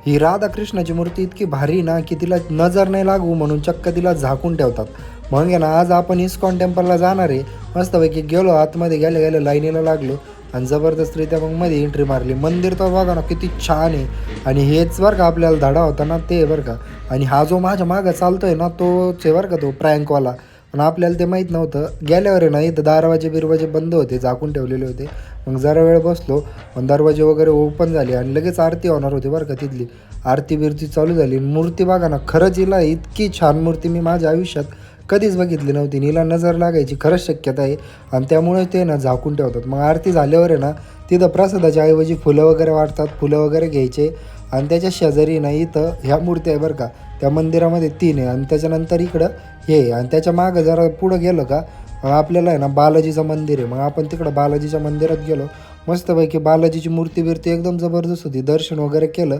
ही राधाकृष्णाची मूर्ती इतकी भारी ना की तिला नजर नाही लागू म्हणून चक्क तिला झाकून ठेवतात. मग आहे ना आज आपण इस्कॉन टेम्पलला जाणार आहे. मस्तपैकी गेलो आतमध्ये, गेल्या गेल्या लाईनीला लागलो आणि जबरदस्तरित्या मग मध्ये एंट्री मारली. मंदिर तर बघा ना किती छान आहे. आणि हेच बरं का आपल्याला धडा होता ना ते बरं का. आणि हा जो माझ्या मागं चालतोय ना तोच आहे बरं का, तो प्रँकवाला. पण आपल्याला ते माहीत नव्हतं. गेल्यावर आहे ना इथं दरवाजे बिरवाजे बंद होते, झाकून ठेवलेले होते. मग जरा वेळ बसलो, पण दरवाजे वगैरे ओपन झाले आणि लगेच आरती होणार होती बरं का तिथली. आरती बिरती चालू झाली. मूर्ती बघा ना, खरंच हिला इतकी छान मूर्ती मी माझ्या आयुष्यात कधीच बघितली नव्हती. हिला नजर लागायची खरंच शक्यता आहे आणि त्यामुळे ते ना झाकून ठेवतात. मग आरती झाल्यावर आहे ना तिथं प्रसादाच्या ऐवजी फुलं वगैरे वाटतात, फुलं वगैरे घ्यायचे. आणि त्याच्या शेजारी ना इथं ह्या मूर्त्या आहे बरं का, त्या मंदिरामध्ये 3 आहे आणि त्याच्यानंतर इकडं हे आहे. आणि त्याच्या मागं जरा पुढं गेलं का आपल्याला आहे ना बालाजीचं मंदिर आहे. मग आपण तिकडं बालाजीच्या मंदिरात गेलो. मस्तपैकी बालाजीची मूर्ती बिर्ती एकदम जबरदस्त होती. दर्शन वगैरे केलं.